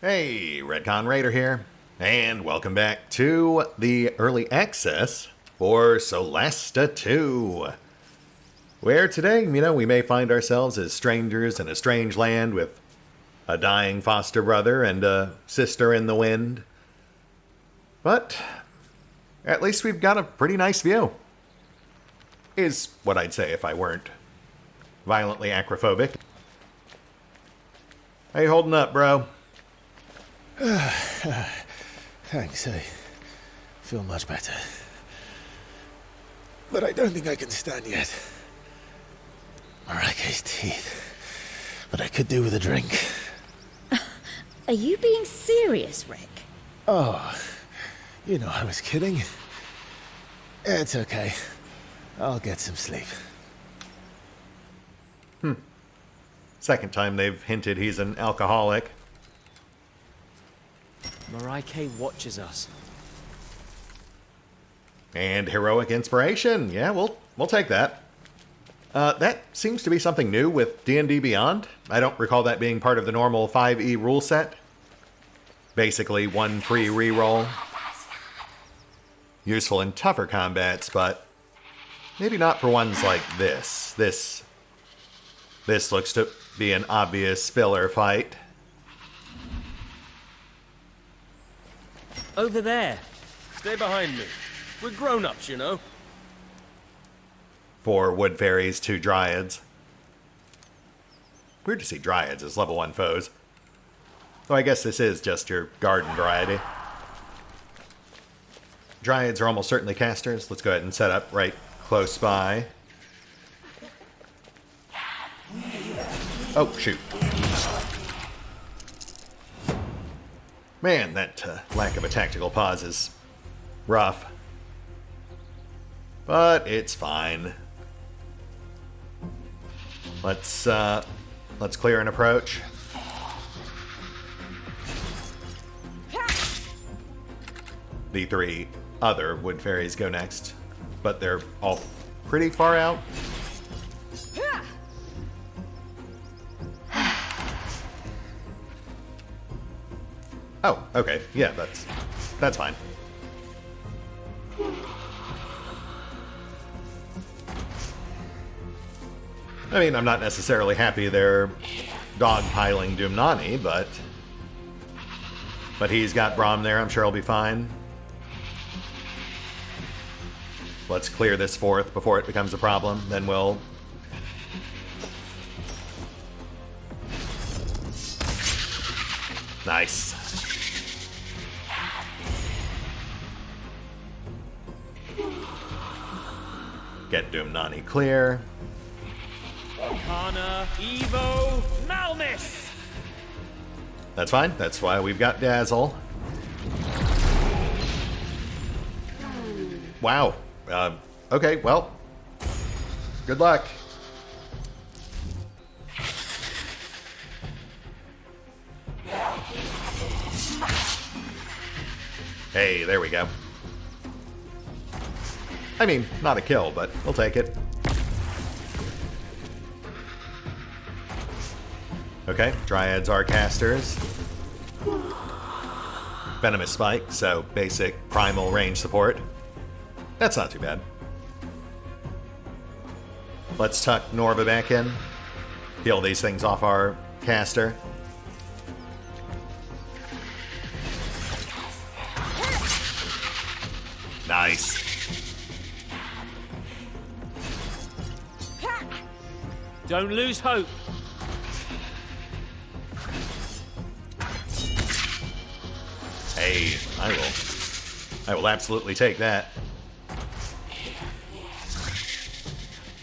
Hey, RetconRaider here, and welcome back to the early access for Solasta II, where today, we may find ourselves as strangers in a strange land with a dying foster brother and a sister in the wind. But at least we've got a pretty nice view, is what I'd say if I weren't violently acrophobic. How you holding up, bro? Thanks, I feel much better. But I don't think I can stand yet. Miraculous teeth. But I could do with a drink. Are you being serious, Rick? Oh, you know I was kidding. It's okay. I'll get some sleep. Second time they've hinted he's an alcoholic. Miraculous watches us. And heroic inspiration. Yeah, we'll take that. That seems to be something new with D&D Beyond. I don't recall that being part of the normal 5e rule set. Basically, one free reroll. Useful in tougher combats, but maybe not for ones like this. This looks to be an obvious filler fight. Over there. Stay behind me. We're grown-ups, you know. 4 wood fairies, 2 dryads. Weird to see dryads as level 1 foes. Though I guess this is just your garden variety. Dryads are almost certainly casters. Let's go ahead and set up right close by. Oh, shoot. Man, that lack of a tactical pause is rough. But it's fine. Let's clear an approach. The 3 other wood fairies go next, but they're all pretty far out. Oh, okay. Yeah, that's fine. I mean, I'm not necessarily happy they're dogpiling Dumnani, but he's got Braum there. I'm sure he'll be fine. Let's clear this 4th before it becomes a problem. Then we'll... Nice. Get Dumnani clear. Arcana, Evo, Malmis! That's fine. That's why we've got Dazzle. Wow. Okay, well. Good luck. Hey, there we go. I mean, not a kill, but we'll take it. Okay, Dryads are casters. Venomous Spike, so basic primal range support. That's not too bad. Let's tuck Norva back in. Peel these things off our caster. Nice. Don't lose hope. Hey, I will absolutely take that.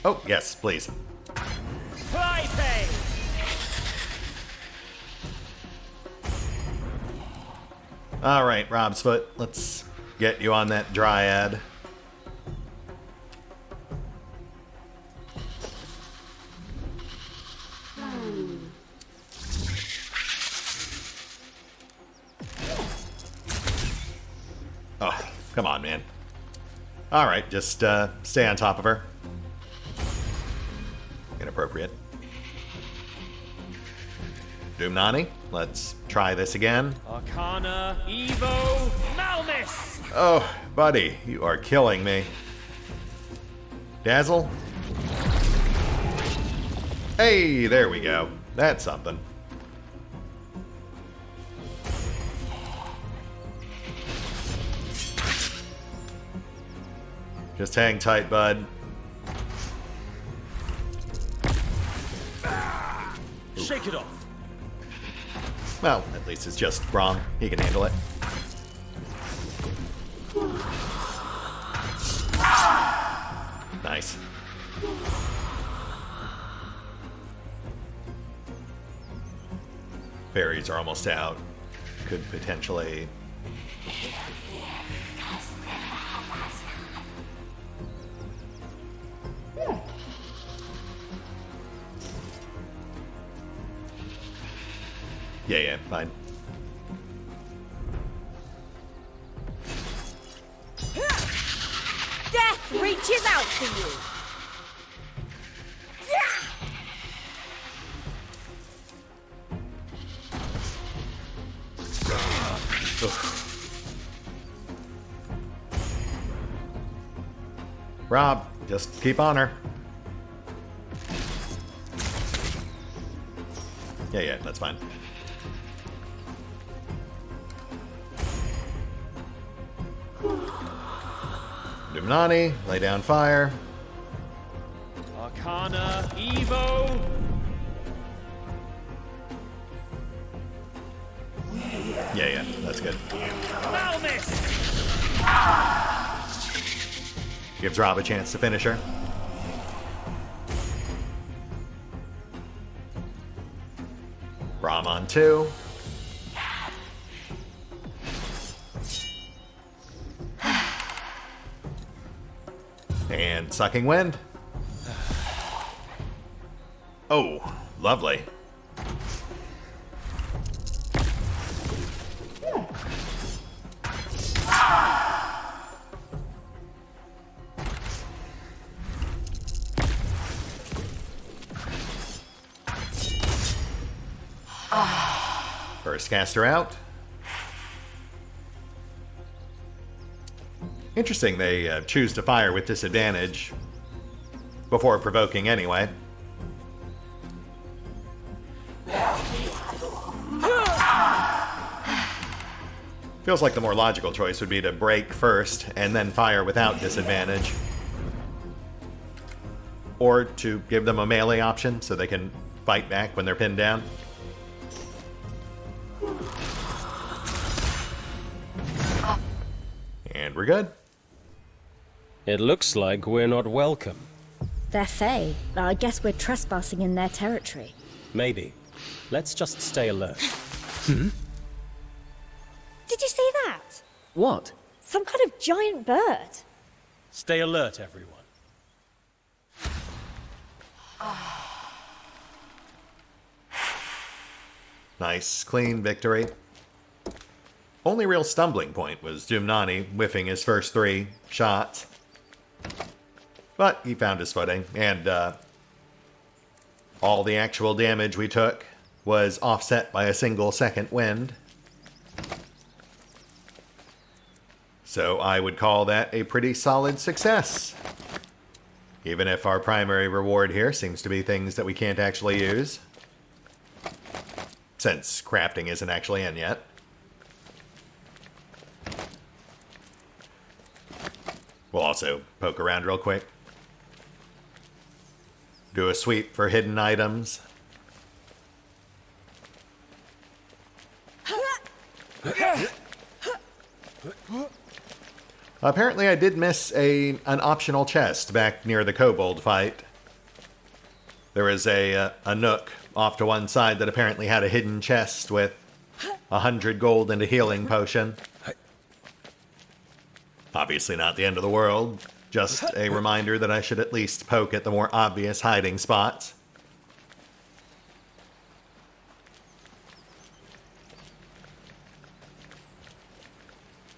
Oh, yes, please. Fly pay. All right, Rob's foot. Let's get you on that Dryad. Oh, come on, man. All right, just stay on top of her. Inappropriate. Doomnani, let's try this again. Arcana, Evo, Malmis! Oh, buddy, you are killing me. Dazzle. Hey, there we go. That's something. Just hang tight, bud. Shake it off. Well, at least it's just Braum. He can handle it. Nice. Berries are almost out. Could potentially... Yeah, fine. Death reaches out for you! Rob, just keep on her. Yeah, that's fine. Doomnani, lay down fire. Arcana, Evo. Yeah, that's good. Malmis! Gives Rob a chance to finish her. Braum on 2. And Sucking Wind. Oh, lovely. First caster out. Interesting, they choose to fire with disadvantage before provoking anyway. Feels like the more logical choice would be to break first and then fire without disadvantage. Or to give them a melee option so they can fight back when they're pinned down. And we're good. It looks like we're not welcome. They're Fae. I guess we're trespassing in their territory. Maybe. Let's just stay alert. Did you see that? What? Some kind of giant bird. Stay alert, everyone. Nice, clean victory. Only real stumbling point was Doomnani whiffing his first 3 shots. But he found his footing, and all the actual damage we took was offset by a single second wind. So I would call that a pretty solid success. Even if our primary reward here seems to be things that we can't actually use. Since crafting isn't actually in yet. We'll also poke around real quick. Do a sweep for hidden items. Apparently I did miss an optional chest back near the kobold fight. There was a nook off to one side that apparently had a hidden chest with 100 gold and a healing potion. Obviously not the end of the world, just a reminder that I should at least poke at the more obvious hiding spots.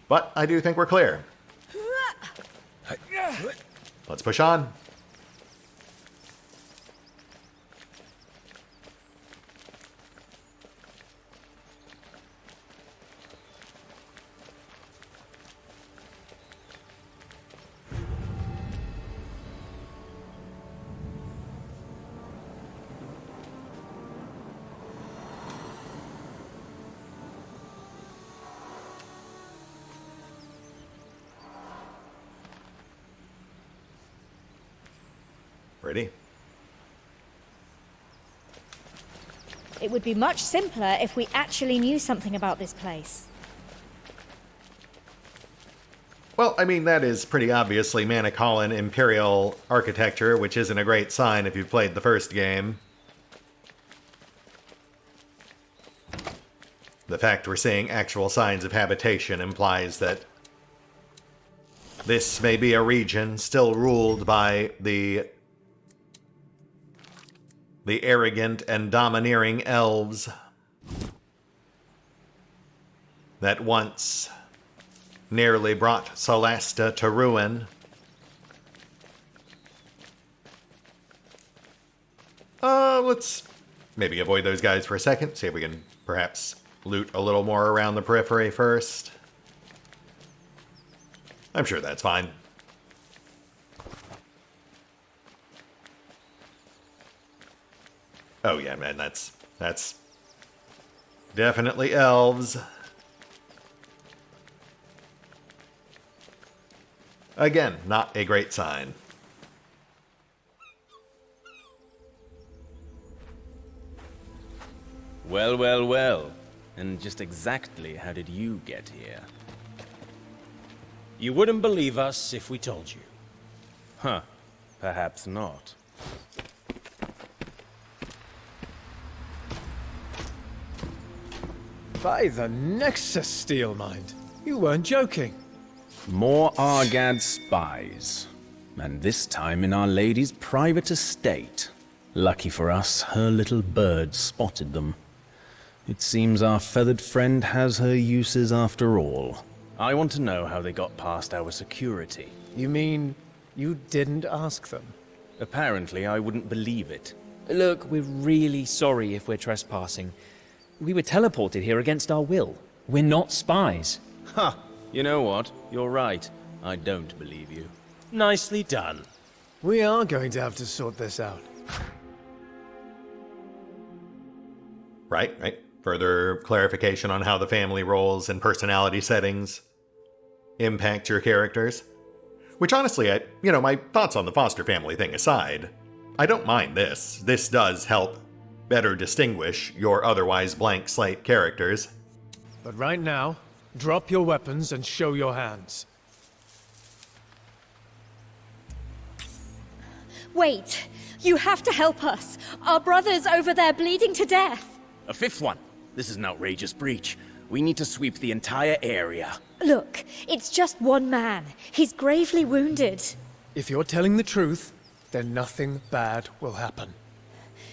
But I do think we're clear. Let's push on. Pretty. It would be much simpler if we actually knew something about this place. Well, I mean, that is pretty obviously Manicalan Imperial architecture, which isn't a great sign if you've played the first game. The fact we're seeing actual signs of habitation implies that this may be a region still ruled by the arrogant and domineering elves that once nearly brought Solasta to ruin. Let's maybe avoid those guys for a second, see if we can perhaps loot a little more around the periphery first. I'm sure that's fine. Oh yeah, man, that's definitely elves. Again, not a great sign. Well, well, well. And just exactly how did you get here? You wouldn't believe us if we told you. Huh. Perhaps not. By the Nexus, Steelmind. You weren't joking. More Argad spies. And this time in Our Lady's private estate. Lucky for us, her little bird spotted them. It seems our feathered friend has her uses after all. I want to know how they got past our security. You mean you didn't ask them? Apparently, I wouldn't believe it. Look, we're really sorry if we're trespassing. We were teleported here against our will. We're not spies. Ha! You know what? You're right. I don't believe you. Nicely done. We are going to have to sort this out. Right. Further clarification on how the family roles and personality settings impact your characters. Which honestly, my thoughts on the foster family thing aside, I don't mind this. This does help better distinguish your otherwise blank slate characters. But right now, drop your weapons and show your hands. Wait! You have to help us! Our brother's over there bleeding to death! A fifth one! This is an outrageous breach. We need to sweep the entire area. Look, it's just one man. He's gravely wounded. If you're telling the truth, then nothing bad will happen.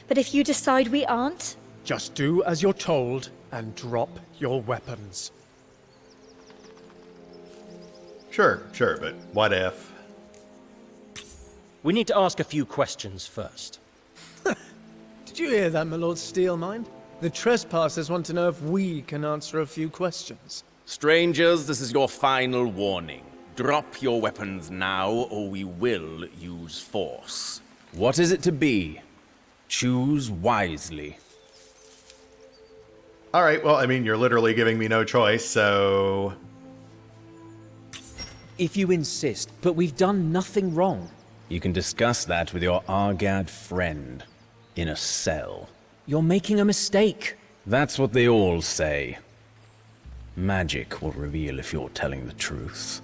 But if you decide we aren't? Just do as you're told and drop your weapons. Sure, but what if? We need to ask a few questions first. Did you hear that, my Lord Steelmind? The trespassers want to know if we can answer a few questions. Strangers, this is your final warning. Drop your weapons now, or we will use force. What is it to be? Choose wisely. Alright, well, you're literally giving me no choice, so... If you insist, but we've done nothing wrong. You can discuss that with your Argad friend. In a cell. You're making a mistake. That's what they all say. Magic will reveal if you're telling the truth.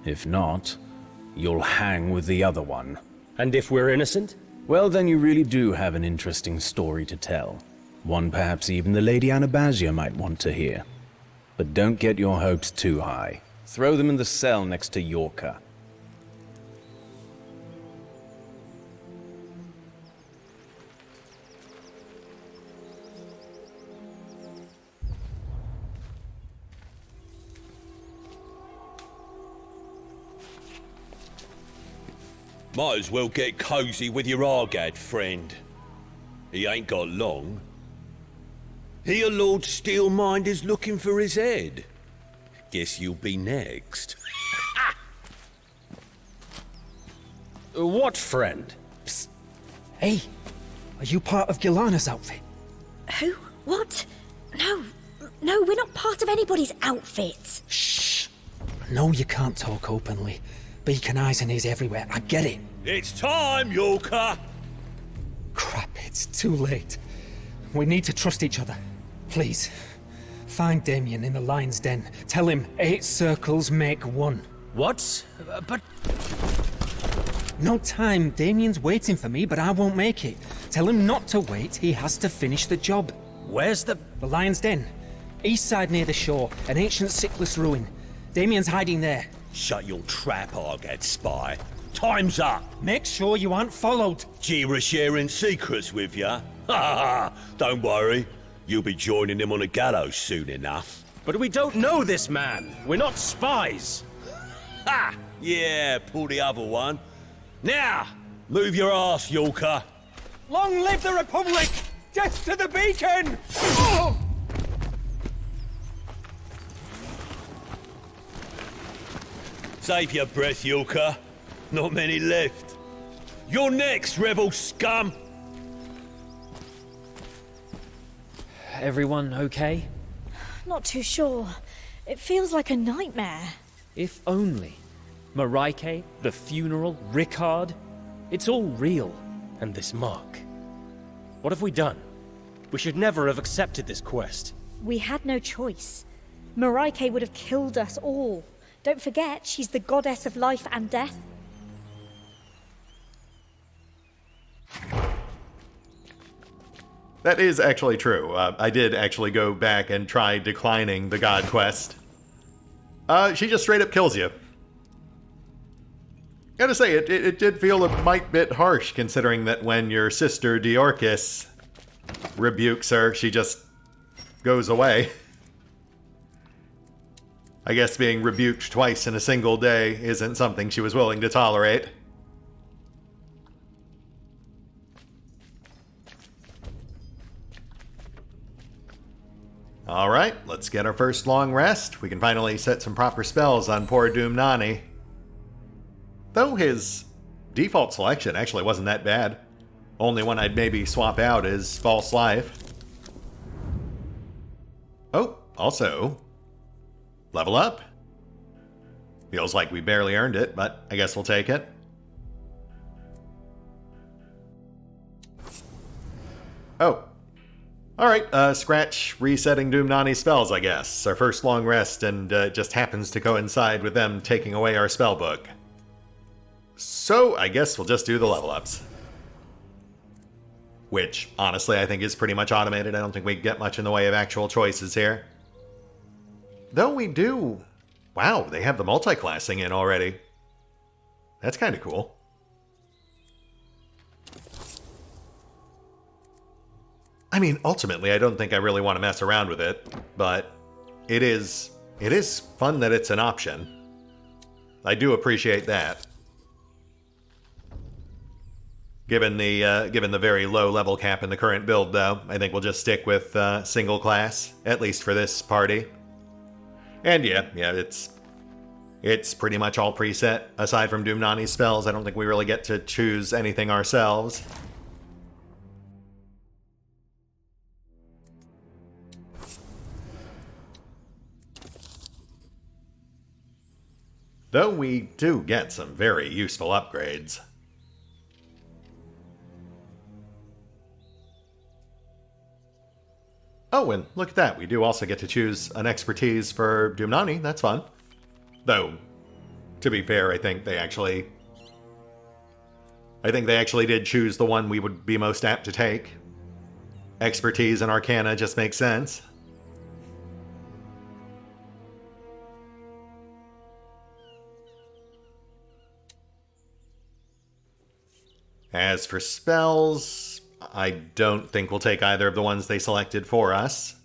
If not, you'll hang with the other one. And if we're innocent? Well, then you really do have an interesting story to tell. One perhaps even the Lady Anabasia might want to hear. But don't get your hopes too high. Throw them in the cell next to Yorka. Might as well get cozy with your Argad friend. He ain't got long. Here Lord Steelmind is looking for his head. Guess you'll be next. What friend? Psst. Hey, are you part of Gilana's outfit? Who? What? No, we're not part of anybody's outfit. Shh. I know you can't talk openly. Beacon eyes and ears everywhere, I get it. It's time, Yorker! Crap, it's too late. We need to trust each other. Please, find Damien in the lion's den. Tell him 8 circles make 1. What? But... No time. Damien's waiting for me, but I won't make it. Tell him not to wait. He has to finish the job. Where's the... The lion's den. East side near the shore. An ancient sickless ruin. Damien's hiding there. Shut your trap, Argad spy. Time's up! Make sure you aren't followed. Jira sharing secrets with ya? Ha ha ha! Don't worry. You'll be joining him on a gallows soon enough. But we don't know this man. We're not spies. Ha! Yeah, pull the other one. Now, move your ass, Yorker. Long live the Republic! Death to the beacon! Oh! Save your breath, Yorker. Not many left. You're next, rebel scum! Everyone okay? Not too sure. It feels like a nightmare. If only. Mareike, the funeral, Rickard. It's all real. And this mark. What have we done? We should never have accepted this quest. We had no choice. Mareike would have killed us all. Don't forget, she's the goddess of life and death. That is actually true. I did actually go back and try declining the god quest. She just straight up kills you. Gotta say, it did feel a mite bit harsh, considering that when your sister Diorkis rebukes her, she just goes away. I guess being rebuked twice in a single day isn't something she was willing to tolerate. Alright, let's get our first long rest. We can finally set some proper spells on poor Doomnani. Though his default selection actually wasn't that bad. Only one I'd maybe swap out is False Life. Oh, also, level up. Feels like we barely earned it, but I guess we'll take it. Oh. Alright, scratch resetting Doomnani's spells, I guess. Our first long rest, and just happens to coincide with them taking away our spellbook. So, I guess we'll just do the level ups. Which, honestly, I think is pretty much automated. I don't think we get much in the way of actual choices here. Though we do... Wow, they have the multi-classing in already. That's kind of cool. I mean, ultimately, I don't think I really want to mess around with it, but it is fun that it's an option. I do appreciate that. Given the very low level cap in the current build, though, I think we'll just stick with single class, at least for this party. And yeah, it's pretty much all preset. Aside from Doomnani's spells, I don't think we really get to choose anything ourselves. Though we do get some very useful upgrades. Oh, and look at that. We do also get to choose an expertise for Doomnani. That's fun. Though, to be fair, I think they actually did choose the one we would be most apt to take. Expertise and Arcana just makes sense. As for spells, I don't think we'll take either of the ones they selected for us.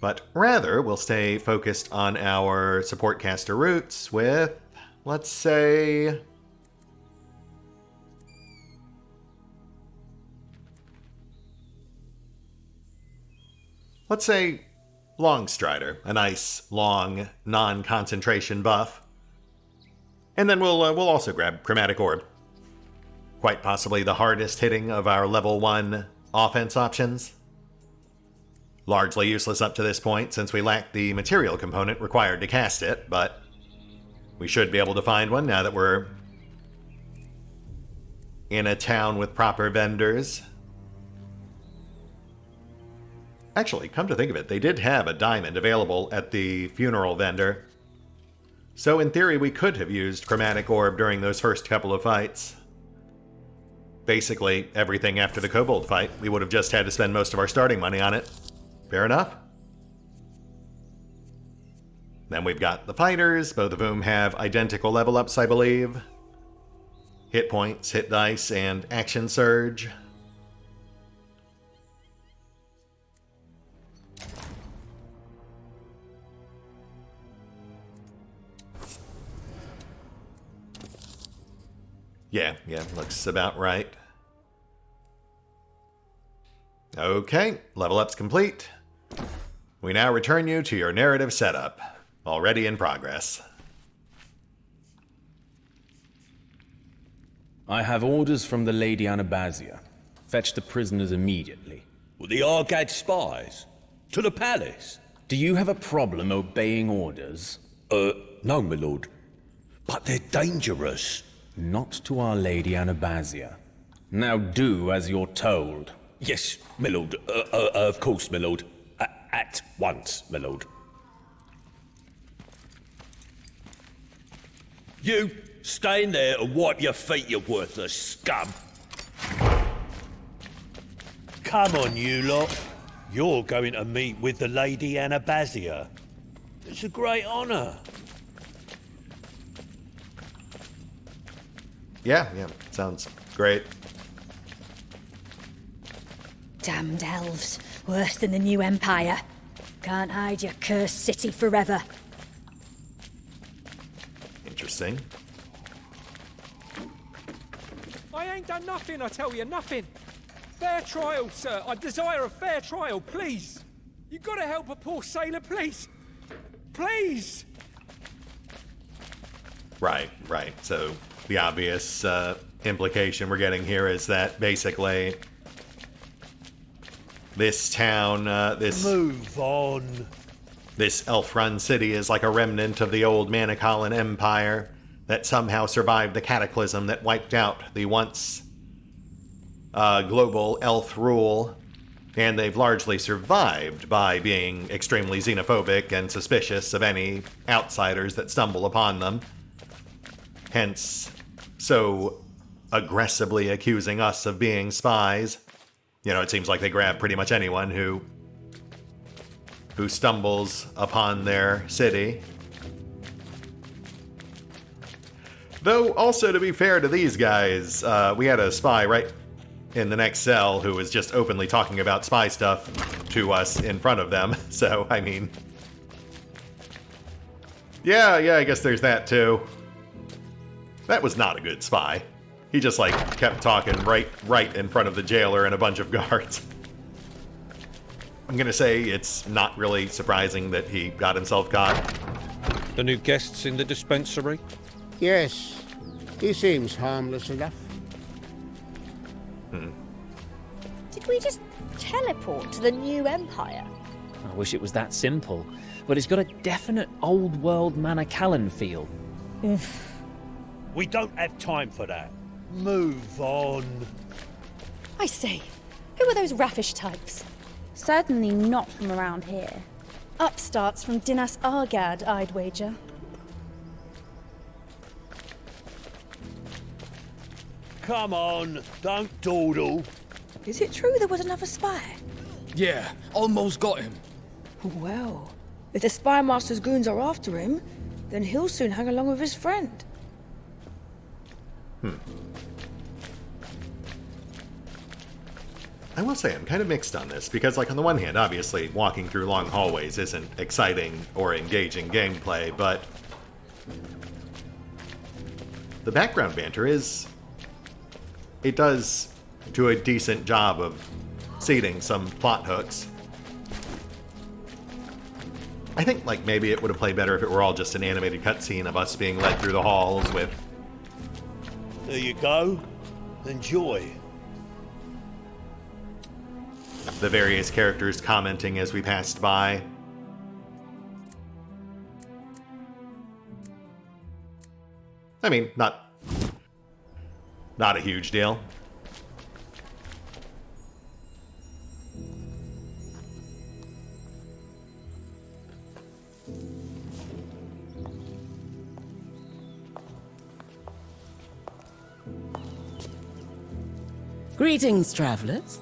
But rather, we'll stay focused on our support caster roots with, let's say... Longstrider, a nice, long, non-concentration buff. And then we'll also grab Chromatic Orb. Quite possibly the hardest hitting of our level 1 offense options. Largely useless up to this point since we lack the material component required to cast it, but we should be able to find one now that we're in a town with proper vendors. Actually, come to think of it, they did have a diamond available at the funeral vendor. So in theory, we could have used Chromatic Orb during those first couple of fights. Basically, everything after the Kobold fight, we would have just had to spend most of our starting money on it. Fair enough. Then we've got the fighters, both of whom have identical level ups, I believe. Hit points, hit dice, and action surge. Yeah, looks about right. Okay, level up's complete. We now return you to your narrative setup, already in progress. I have orders from the Lady Anabasia. Fetch the prisoners immediately. Well, the Argad spies? To the palace? Do you have a problem obeying orders? No, my lord. But they're dangerous. Not to Our Lady Anabasia. Now do as you're told. Yes, my lord. Of course, my lord. At once, my lord. You, stay in there and wipe your feet, you worthless scum. Come on, you lot. You're going to meet with the Lady Anabasia. It's a great honor. Yeah, sounds great. Damned elves. Worse than the new empire. Can't hide your cursed city forever. Interesting. I ain't done nothing, I tell you, nothing. Fair trial, sir. I desire a fair trial, please. You gotta help a poor sailor, please. Please! Right. So the obvious implication we're getting here is that basically this town, Move on. This elf-run city is like a remnant of the old Manicalan Empire that somehow survived the cataclysm that wiped out the once global elf rule, and they've largely survived by being extremely xenophobic and suspicious of any outsiders that stumble upon them. Hence, so aggressively accusing us of being spies. You know, it seems like they grab pretty much anyone who stumbles upon their city. Though, also to be fair to these guys, we had a spy right in the next cell who was just openly talking about spy stuff to us in front of them. So, I mean... Yeah, I guess there's that too. That was not a good spy. He just, like, kept talking right in front of the jailer and a bunch of guards. I'm gonna say it's not really surprising that he got himself caught. The new guests in the dispensary? Yes, he seems harmless enough. Did we just teleport to the new empire? I wish it was that simple, but it's got a definite old world Manicalan feel. We don't have time for that. Move on. I say, who are those raffish types? Certainly not from around here. Upstarts from Dinas Argad, I'd wager. Come on, don't dawdle. Is it true there was another spy? Yeah, almost got him. Well, if the spy master's goons are after him, then he'll soon hang along with his friend. I will say I'm kind of mixed on this, because like on the one hand, obviously walking through long hallways isn't exciting or engaging gameplay, but the background banter it does do a decent job of seeding some plot hooks. I think like maybe it would have played better if it were all just an animated cutscene of us being led through the halls with... There you go. Enjoy. The various characters commenting as we passed by. I mean, not not a huge deal. Greetings, travelers.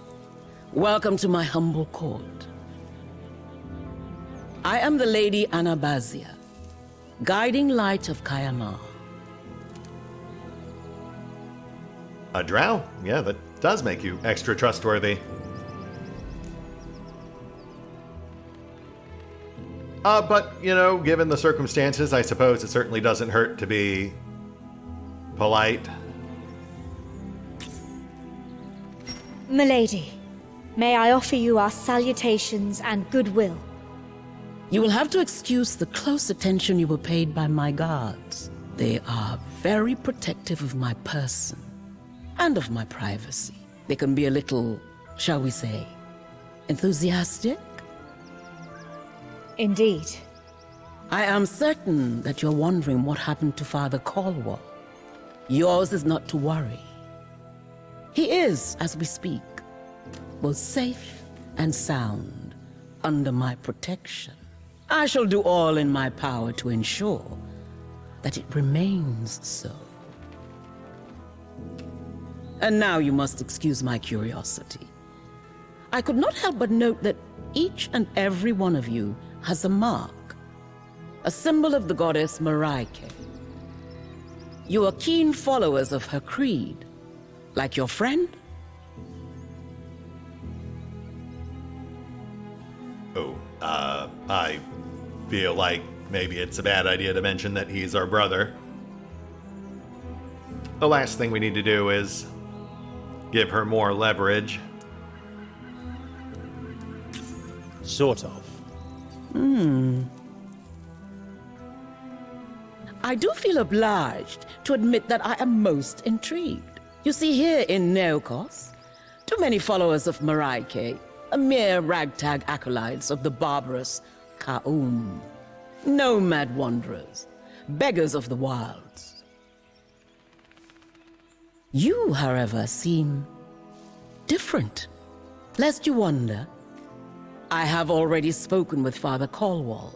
Welcome to my humble court. I am the Lady Anabazia, guiding light of Kayamar. A drow? Yeah, that does make you extra trustworthy. But, you know, given the circumstances, I suppose it certainly doesn't hurt to be polite. Milady, may I offer you our salutations and goodwill? You will have to excuse the close attention you were paid by my guards. They are very protective of my person and of my privacy. They can be a little, shall we say, enthusiastic? Indeed. I am certain that you're wondering what happened to Father Caldwell. Yours is not to worry. He is, as we speak, both safe and sound under my protection. I shall do all in my power to ensure that it remains so. And now you must excuse my curiosity. I could not help but note that each and every one of you has a mark, a symbol of the goddess Maraike. You are keen followers of her creed, like your friend? Oh, I feel like maybe it's a bad idea to mention that he's our brother. The last thing we need to do is give her more leverage. Sort of. I do feel obliged to admit that I am most intrigued. You see, here in Neokos, too many followers of Maraike, a mere ragtag acolytes of the barbarous Ka'um. Nomad wanderers, beggars of the wilds. You, however, seem different. Lest you wonder, I have already spoken with Father Caldwell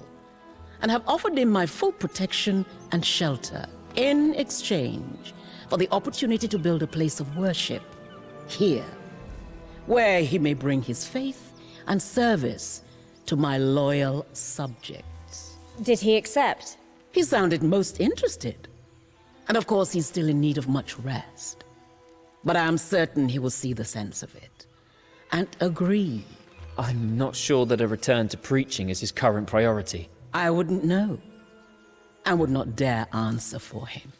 and have offered him my full protection and shelter in exchange for the opportunity to build a place of worship here, where he may bring his faith and service to my loyal subjects. Did he accept? He sounded most interested. And of course, he's still in need of much rest. But I am certain he will see the sense of it and agree. I'm not sure that a return to preaching is his current priority. I wouldn't know, and would not dare answer for him.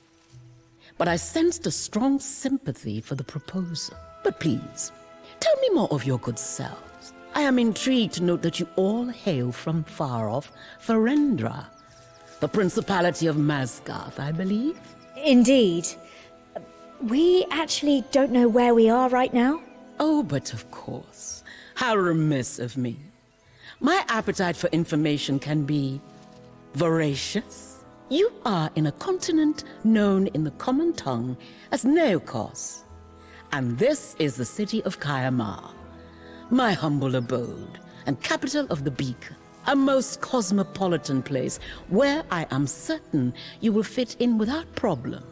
But I sensed a strong sympathy for the proposal. But please, tell me more of your good selves. I am intrigued to note that you all hail from far-off Ferendra, the Principality of Masgarth, I believe? Indeed. We actually don't know where we are right now. Oh, but of course. How remiss of me. My appetite for information can be voracious. You are in a continent known in the common tongue as Neokos, and this is the city of Kayamar, my humble abode and capital of the Beacon, a most cosmopolitan place where I am certain you will fit in without problem,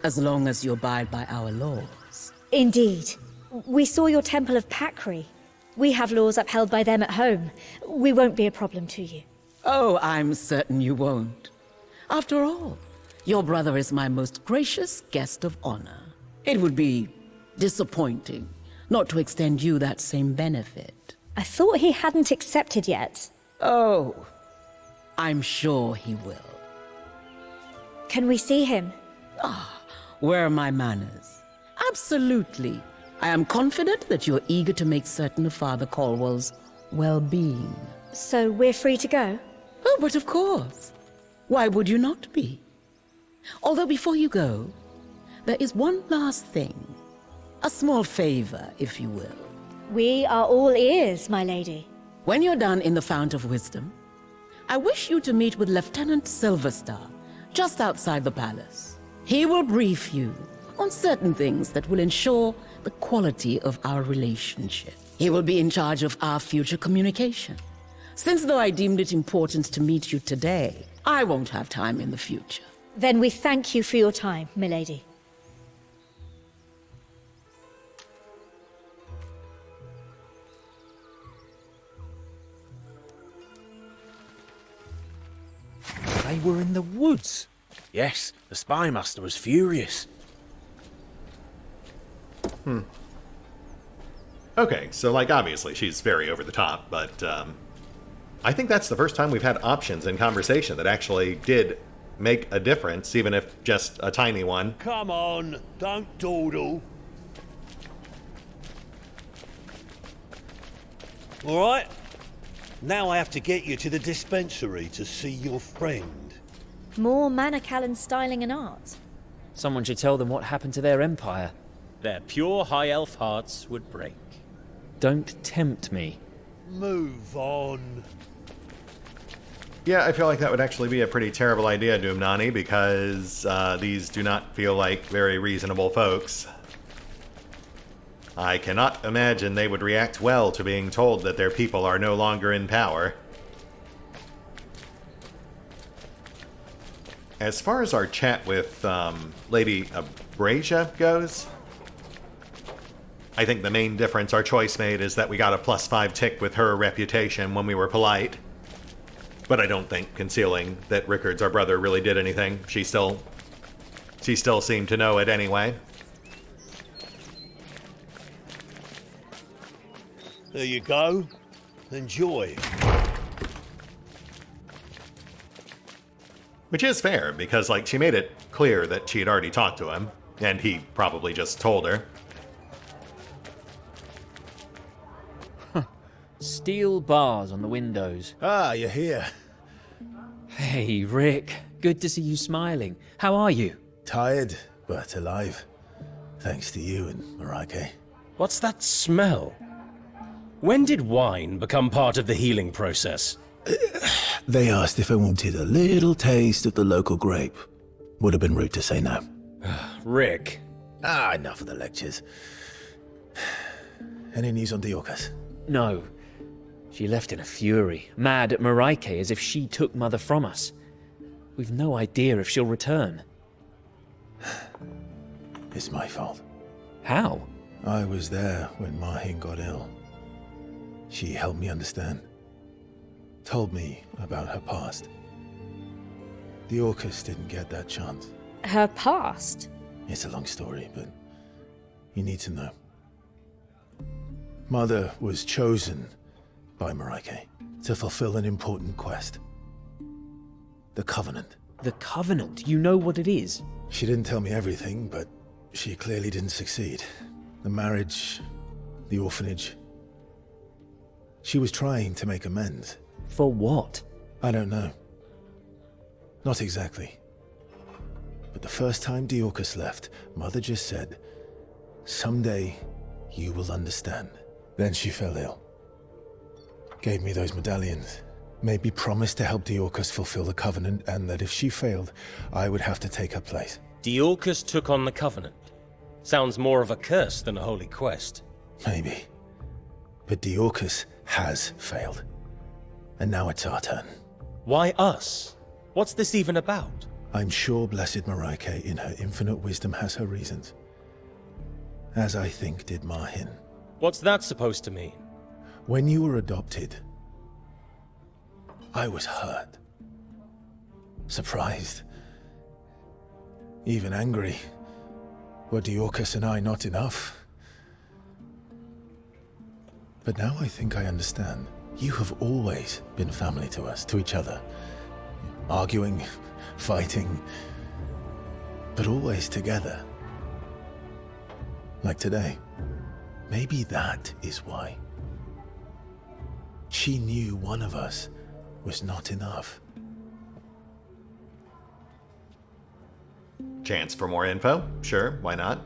as long as you abide by our laws. Indeed. We saw your Temple of Pakri. We have laws upheld by them at home. We won't be a problem to you. Oh, I'm certain you won't. After all, your brother is my most gracious guest of honor. It would be disappointing not to extend you that same benefit. I thought he hadn't accepted yet. Oh, I'm sure he will. Can we see him? Where are my manners? Absolutely. I am confident that you're eager to make certain of Father Caldwell's well-being. So we're free to go? Oh, but of course. Why would you not be? Although before you go, there is one last thing. A small favor, if you will. We are all ears, my lady. When you're done in the Fount of Wisdom, I wish you to meet with Lieutenant Silverstar, just outside the palace. He will brief you on certain things that will ensure the quality of our relationship. He will be in charge of our future communication. Since though I deemed it important to meet you today, I won't have time in the future. Then we thank you for your time, milady. They were in the woods. Yes, the spymaster was furious. Okay, so, like, obviously she's very over the top, but I think that's the first time we've had options in conversation that actually did make a difference, even if just a tiny one. Come on, don't dawdle. All right? Now I have to get you to the dispensary to see your friend. More Manacallan styling and art. Someone should tell them what happened to their empire. Their pure high elf hearts would break. Don't tempt me. Move on. Yeah, I feel like that would actually be a pretty terrible idea, Doomnani, because these do not feel like very reasonable folks. I cannot imagine they would react well to being told that their people are no longer in power. As far as our chat with Lady Abrasia goes, I think the main difference our choice made is that we got a +5 tick with her reputation when we were polite. But I don't think concealing that Rickard's our brother really did anything. She still seemed to know it anyway. There you go. Enjoy. Which is fair, because, like, she made it clear that she had already talked to him, and he probably just told her. Steel bars on the windows. Ah, you're here. Hey, Rick. Good to see you smiling. How are you? Tired, but alive. Thanks to you and Marike. What's that smell? When did wine become part of the healing process? They asked if I wanted a little taste of the local grape. Would have been rude to say no. Rick. Ah, enough of the lectures. Any news on Diorcus? No. She left in a fury, mad at Marike as if she took Mother from us. We've no idea if she'll return. It's my fault. How? I was there when Marhin got ill. She helped me understand. Told me about her past. Diorcus didn't get that chance. Her past? It's a long story, but you need to know. Mother was chosen by Marike to fulfill an important quest. The Covenant. The Covenant? You know what it is? She didn't tell me everything, but she clearly didn't succeed. The marriage, the orphanage. She was trying to make amends. For what? I don't know. Not exactly. But the first time Diorcus left, Mother just said, "Someday you will understand." Then she fell ill. Gave me those medallions. Made me promise to help Diorcus fulfill the Covenant, and that if she failed, I would have to take her place. Diorcus took on the Covenant. Sounds more of a curse than a holy quest. Maybe. But Diorcus has failed. And now it's our turn. Why us? What's this even about? I'm sure Blessed Marike, in her infinite wisdom, has her reasons. As I think did Marhin. What's that supposed to mean? When you were adopted, I was hurt. Surprised. Even angry. Were Diorcus and I not enough? But now I think I understand. You have always been family to us, to each other. Arguing, fighting, but always together. Like today. Maybe that is why. She knew one of us was not enough. Chance for more info? Sure, why not?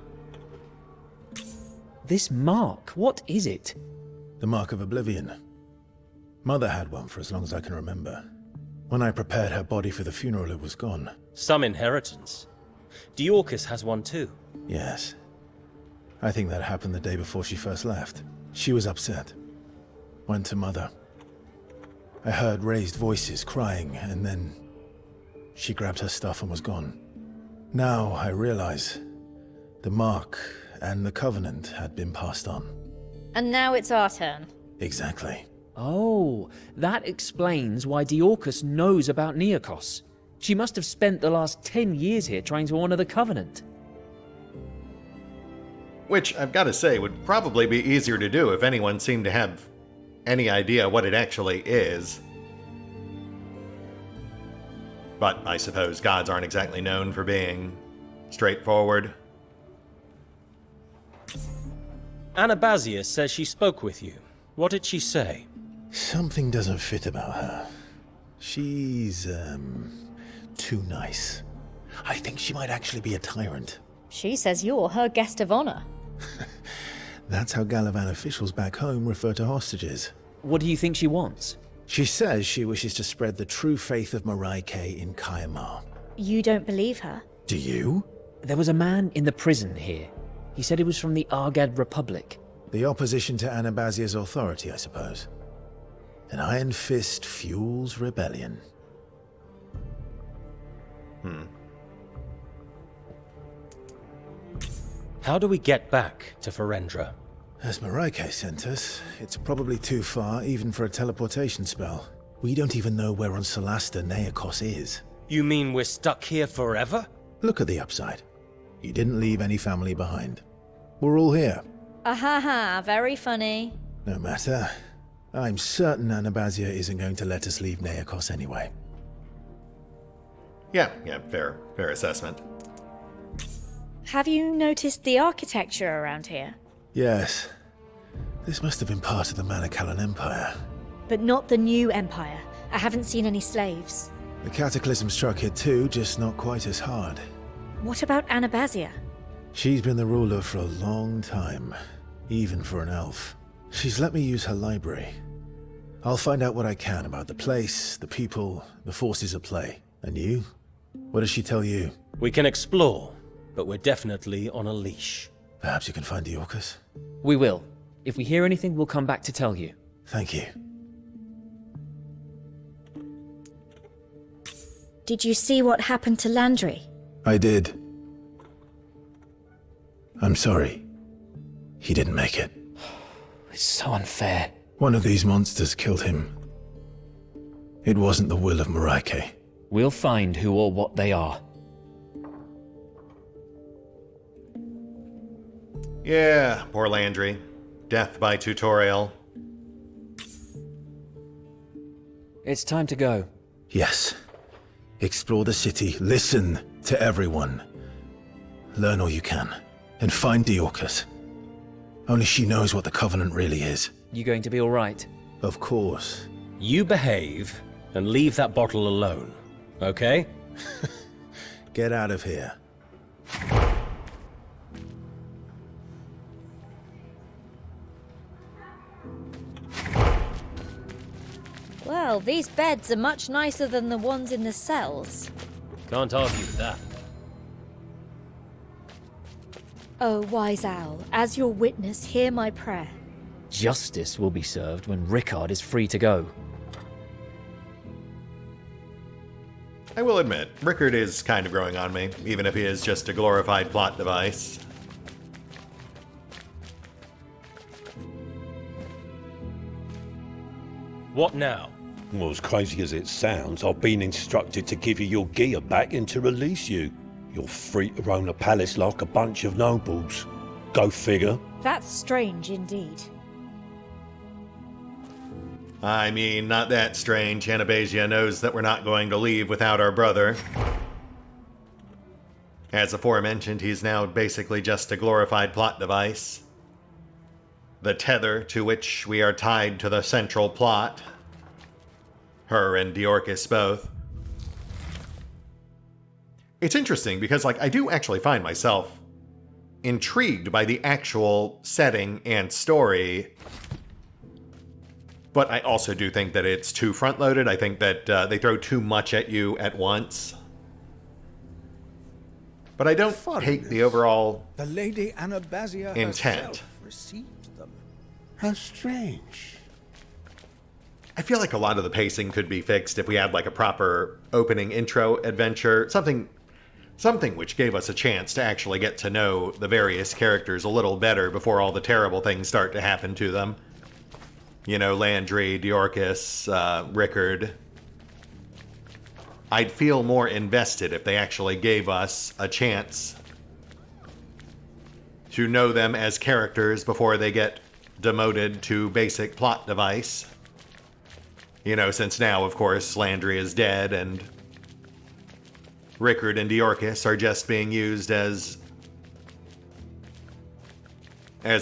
This mark, what is it? The Mark of Oblivion. Mother had one for as long as I can remember. When I prepared her body for the funeral, it was gone. Some inheritance. Diorcus has one too. Yes. I think that happened the day before she first left. She was upset. Went to Mother. I heard raised voices crying, and then she grabbed her stuff and was gone. Now I realize the mark and the covenant had been passed on. And now it's our turn. Exactly. Oh, that explains why Diorcus knows about Neokos. She must have spent the last 10 years here trying to honor the covenant. Which, I've got to say, would probably be easier to do if anyone seemed to have any idea what it actually is. But I suppose gods aren't exactly known for being straightforward. Anabasia says she spoke with you. What did she say? Something doesn't fit about her. She's, too nice. I think she might actually be a tyrant. She says you're her guest of honor. That's how Galavan officials back home refer to hostages. What do you think she wants? She says she wishes to spread the true faith of Maraike in Kayamar. You don't believe her? Do you? There was a man in the prison here. He said he was from the Argad Republic. The opposition to Anabasia's authority, I suppose. An iron fist fuels rebellion. How do we get back to Ferendra? As Maraike sent us, it's probably too far even for a teleportation spell. We don't even know where on Solasta Neokos is. You mean we're stuck here forever? Look at the upside. You didn't leave any family behind. We're all here. Ahaha, very funny. No matter. I'm certain Anabasia isn't going to let us leave Neokos anyway. Yeah, fair assessment. Have you noticed the architecture around here? Yes. This must have been part of the Manakalan Empire. But not the new empire. I haven't seen any slaves. The cataclysm struck here too, just not quite as hard. What about Anabasia? She's been the ruler for a long time, even for an elf. She's let me use her library. I'll find out what I can about the place, the people, the forces at play. And you? What does she tell you? We can explore, but we're definitely on a leash. Perhaps you can find Diorcus? We will. If we hear anything, we'll come back to tell you. Thank you. Did you see what happened to Landry? I did. I'm sorry. He didn't make it. It's so unfair. One of these monsters killed him. It wasn't the will of Maraike. We'll find who or what they are. Yeah, poor Landry. Death by tutorial. It's time to go. Yes. Explore the city, listen to everyone. Learn all you can, and find Diorcus. Only she knows what the Covenant really is. You going to be alright? Of course. You behave, and leave that bottle alone, okay? Get out of here. Well, these beds are much nicer than the ones in the cells. Can't argue with that. Oh, wise owl, as your witness, hear my prayer. Justice will be served when Rickard is free to go. I will admit, Rickard is kind of growing on me, even if he is just a glorified plot device. What now? Well, as crazy as it sounds, I've been instructed to give you your gear back and to release you. You're free to roam the palace like a bunch of nobles. Go figure. That's strange indeed. I mean, not that strange. Anabasia knows that we're not going to leave without our brother. As aforementioned, he's now basically just a glorified plot device. The tether to which we are tied to the central plot. Her and Diorcus both. It's interesting because, I do actually find myself intrigued by the actual setting and story. But I also do think that it's too front-loaded. I think that they throw too much at you at once. But I don't hate the overall The Lady Anabasia intent. herself received them. How strange. I feel like a lot of the pacing could be fixed if we had like a proper opening intro adventure, something which gave us a chance to actually get to know the various characters a little better before all the terrible things start to happen to them. You know, Landry, Diorcus, Rickard. I'd feel more invested if they actually gave us a chance to know them as characters before they get demoted to basic plot device. You know, since now, of course, Landry is dead and Rickard and Diorcus are just being used as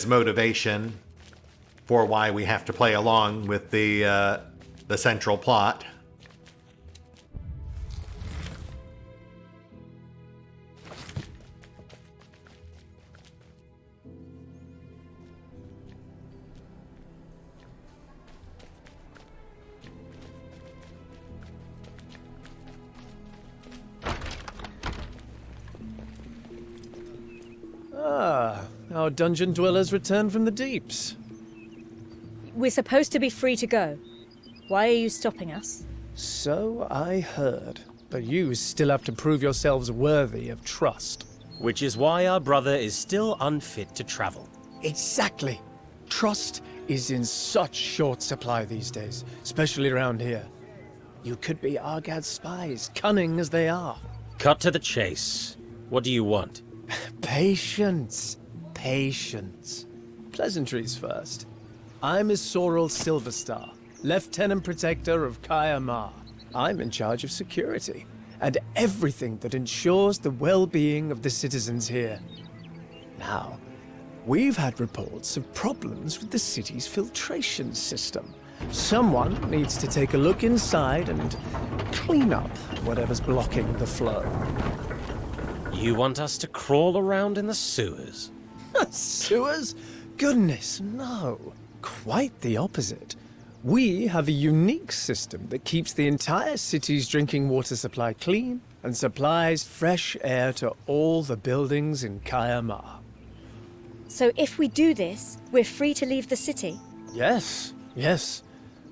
motivation for why we have to play along with the central plot. Our dungeon dwellers returned from the deeps. We're supposed to be free to go. Why are you stopping us? So I heard. But you still have to prove yourselves worthy of trust. Which is why our brother is still unfit to travel. Exactly. Trust is in such short supply these days, especially around here. You could be Argad's spies, cunning as they are. Cut to the chase. What do you want? Patience. Patience. Pleasantries first. I'm Isorel Silverstar, Lieutenant Protector of Kaya Ma. I'm in charge of security, and everything that ensures the well-being of the citizens here. Now, we've had reports of problems with the city's filtration system. Someone needs to take a look inside and clean up whatever's blocking the flow. You want us to crawl around in the sewers? Sewers? Goodness, no. Quite the opposite. We have a unique system that keeps the entire city's drinking water supply clean and supplies fresh air to all the buildings in Kaya Ma. So if we do this, we're free to leave the city? Yes.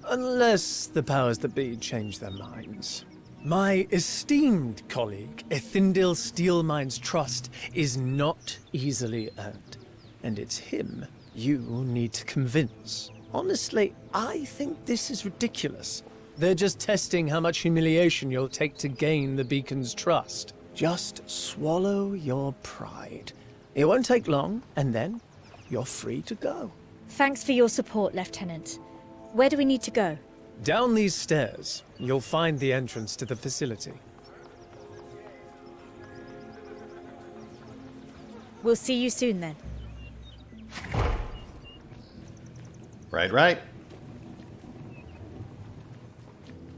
Unless the powers that be change their minds. My esteemed colleague, Ethindil Steelmine's trust is not easily earned. And it's him you need to convince. Honestly, I think this is ridiculous. They're just testing how much humiliation you'll take to gain the Beacon's trust. Just swallow your pride. It won't take long, and then you're free to go. Thanks for your support, Lieutenant. Where do we need to go? Down these stairs, you'll find the entrance to the facility. We'll see you soon, then. Right.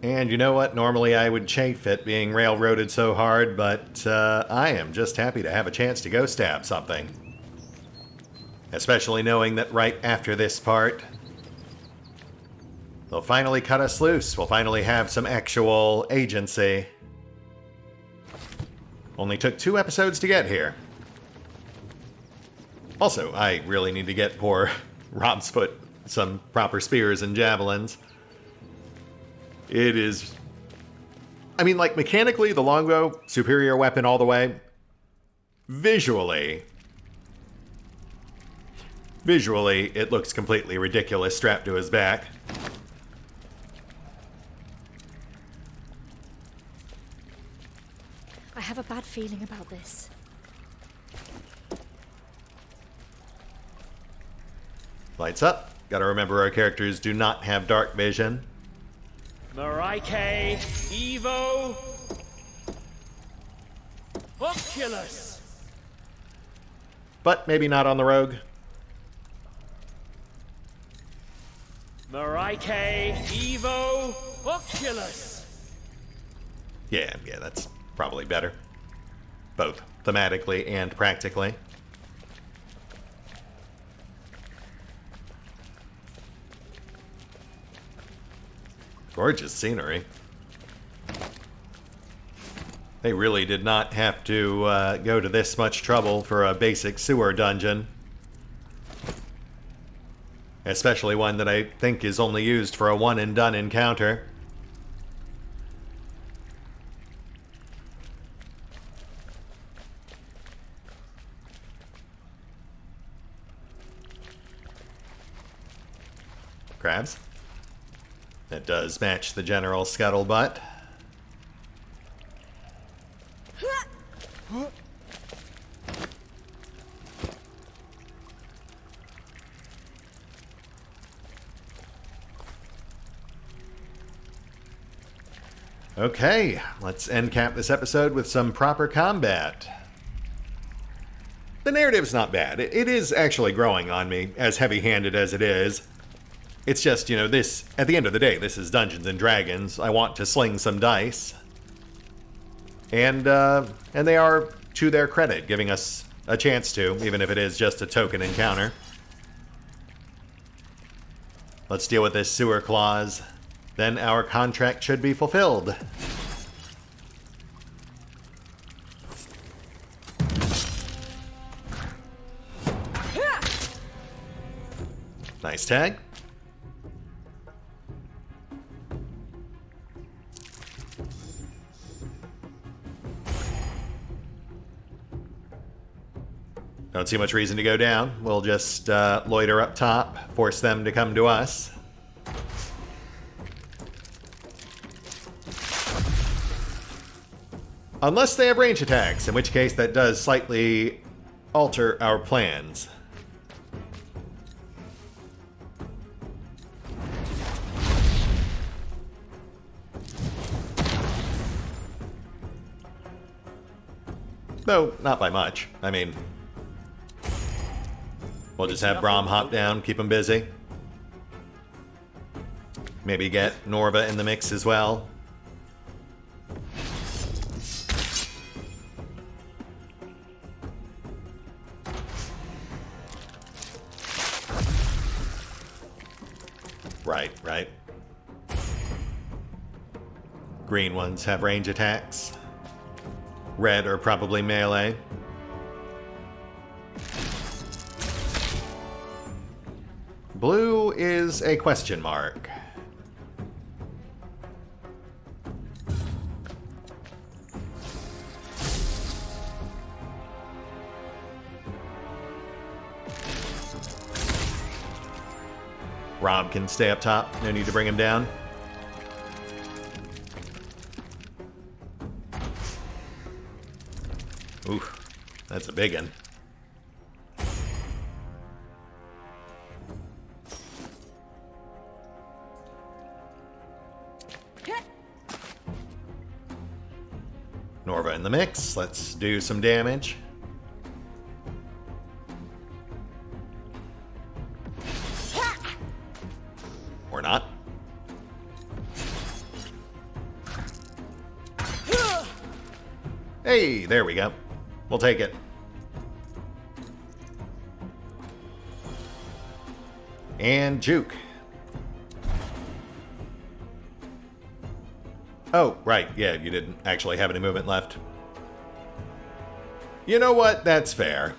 And you know what? Normally I would chafe at being railroaded so hard, but I am just happy to have a chance to go stab something. Especially knowing that right after this part, they'll finally cut us loose. We'll finally have some actual agency. Only took 2 episodes to get here. Also, I really need to get poor Rob's foot some proper spears and javelins. It is... I mean, like, mechanically, the longbow, superior weapon all the way. Visually, it looks completely ridiculous strapped to his back. I have a bad feeling about this. Lights up. Gotta remember our characters do not have dark vision. Marike, Evo, Oculus. But maybe not on the rogue. Marike, Evo, Oculus. Yeah, that's probably better. Both thematically and practically. Gorgeous scenery. They really did not have to go to this much trouble for a basic sewer dungeon. Especially one that I think is only used for a one-and-done encounter. Crabs. That does match the general scuttlebutt. Okay, let's end cap this episode with some proper combat. The narrative's not bad. It is actually growing on me, as heavy-handed as it is. It's just, you know, this, at the end of the day, this is Dungeons & Dragons. I want to sling some dice. And they are, to their credit, giving us a chance to, even if it is just a token encounter. Let's deal with this sewer clause. Then our contract should be fulfilled. Nice tag. Don't see much reason to go down. We'll just loiter up top, force them to come to us. Unless they have range attacks, in which case that does slightly alter our plans. Though, not by much. I mean, we'll just have Braum hop down, keep him busy. Maybe get Norva in the mix as well. Right. Green ones have range attacks. Red are probably melee. Blue is a question mark. Rob can stay up top. No need to bring him down. Ooh, that's a big one. Norva in the mix. Let's do some damage. Or not. Hey, there we go. We'll take it. And juke. Oh, right. Yeah, you didn't actually have any movement left. You know what? That's fair.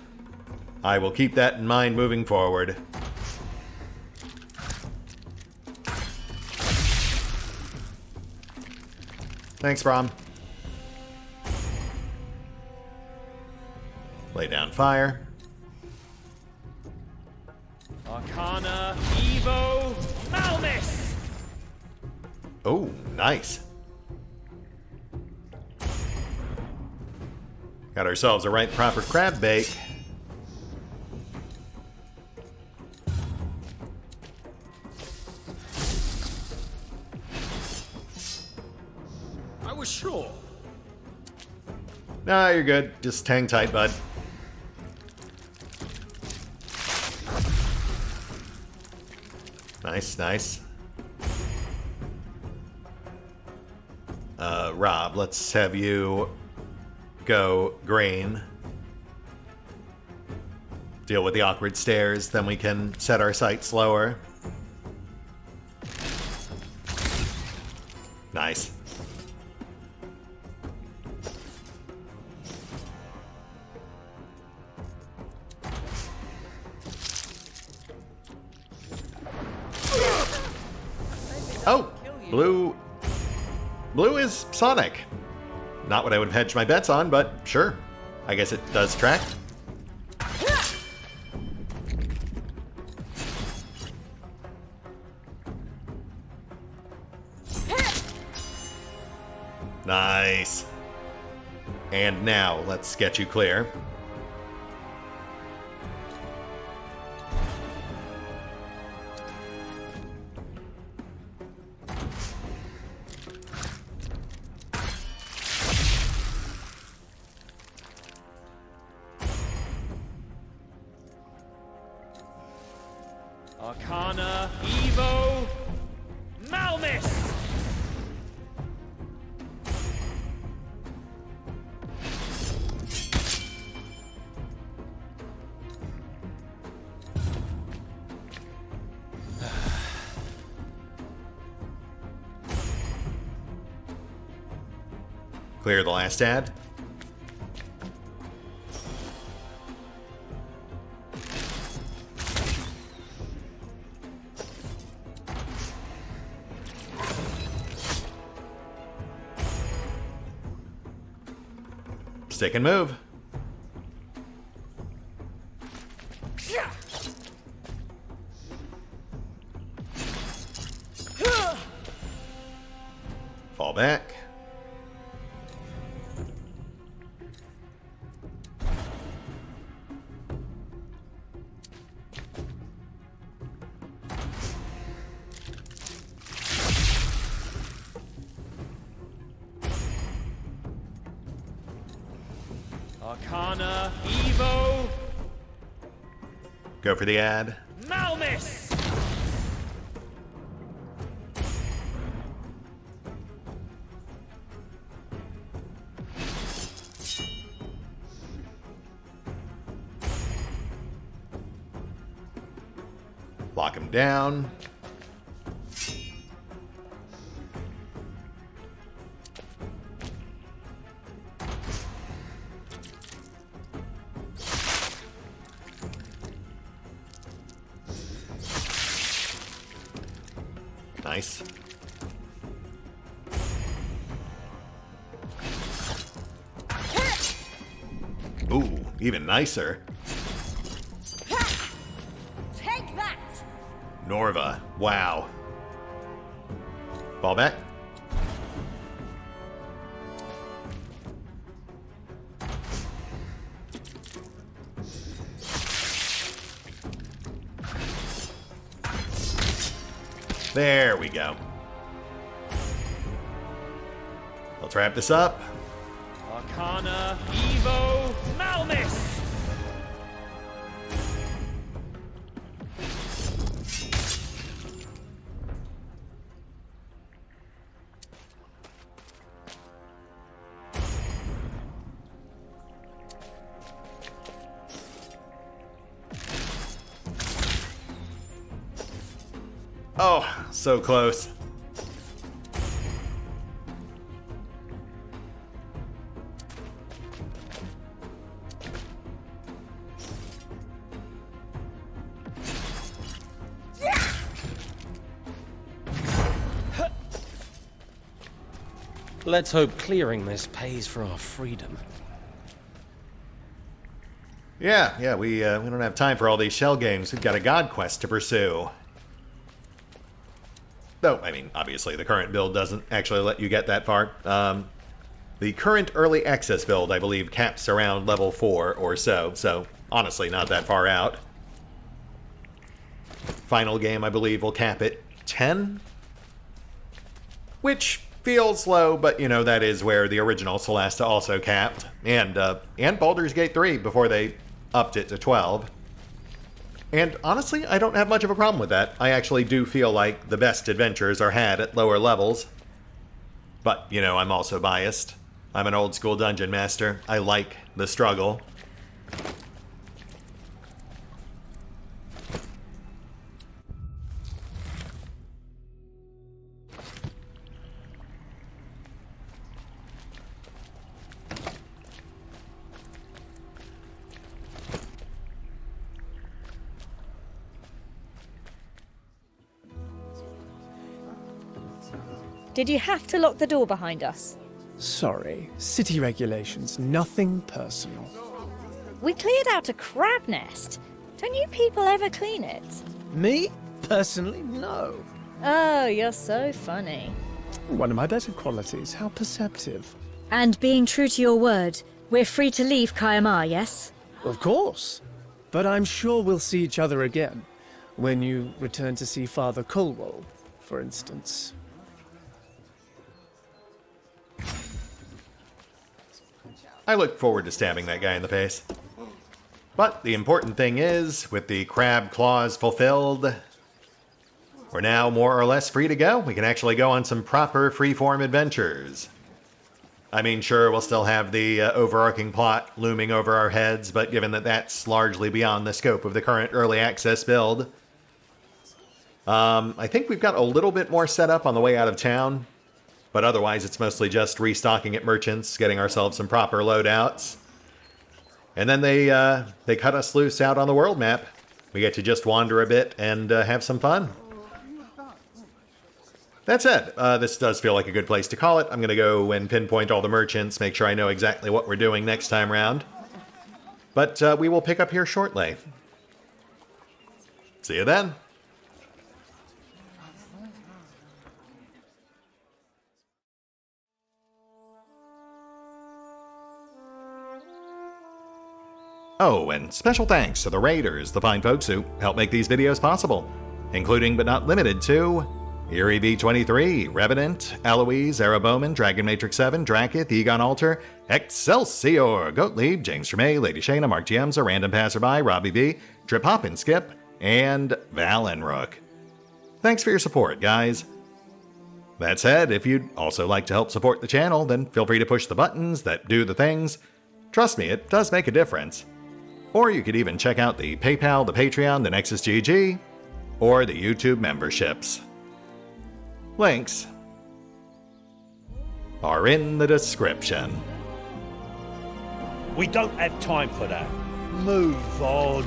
I will keep that in mind moving forward. Thanks, Braum. Lay down fire. Arcana, Evo, Malmis! Oh, nice. Got ourselves a right proper crab bake. I was sure. Nah, you're good. Just hang tight, bud. Nice. Rob, let's have you go green. Deal with the awkward stairs, then we can set our sights lower. Nice. Oh, blue is Sonic. Not what I would have hedged my bets on, but sure. I guess it does track. Nice. And now, let's get you clear. Arcana, Evo, Malmis! Clear the last ad. Stick and move. Fall back. Arcana, Evo, Go for the ad. Malmis! Lock him down. Nice. Ooh, even nicer. Take that! Norva, wow. Ball back. There we go. Let's wrap this up. Arcana, Evo, Malmis! Oh, so close. Let's hope clearing this pays for our freedom. Yeah, we don't have time for all these shell games. We've got a god quest to pursue. Though, I mean, obviously the current build doesn't actually let you get that far. The current early access build, I believe, caps around level 4 or so honestly not that far out. Final game, I believe, will cap at 10? Which feels low, but you know, that is where the original Solasta also capped. And Baldur's Gate 3 before they upped it to 12. And honestly, I don't have much of a problem with that. I actually do feel like the best adventures are had at lower levels. But, you know, I'm also biased. I'm an old school dungeon master. I like the struggle. Did you have to lock the door behind us? Sorry, city regulations, nothing personal. We cleared out a crab nest. Don't you people ever clean it? Me? Personally, no. Oh, you're so funny. One of my better qualities, how perceptive. And being true to your word, we're free to leave Kayamar, yes? Of course. But I'm sure we'll see each other again. When you return to see Father Kulwal, for instance. I look forward to stabbing that guy in the face. But the important thing is, with the crab claws fulfilled, we're now more or less free to go. We can actually go on some proper freeform adventures. I mean, sure, we'll still have the overarching plot looming over our heads, but given that that's largely beyond the scope of the current early access build, I think we've got a little bit more set up on the way out of town, but otherwise it's mostly just restocking at merchants, getting ourselves some proper loadouts. And then they cut us loose out on the world map. We get to just wander a bit and have some fun. That said, this does feel like a good place to call it. I'm going to go and pinpoint all the merchants, make sure I know exactly what we're doing next time round. But we will pick up here shortly. See you then. Oh, and special thanks to the Raiders, the fine folks who help make these videos possible, including but not limited to Eerie V23, Revenant, Alois, Bowman, Dragon Matrix 7, Drakiith, EgonAlter, Exsellsior, Gottlieb, James Trimmier, Lady Shayna, Mark Giemza, RandomPassrby, RobbyB, Triphoppenskip, and Valinrook. Thanks for your support, guys. That said, if you'd also like to help support the channel, then feel free to push the buttons that do the things. Trust me, it does make a difference. Or you could even check out the PayPal, the Patreon, the Nexus GG, or the YouTube memberships. Links are in the description. We don't have time for that. Move on.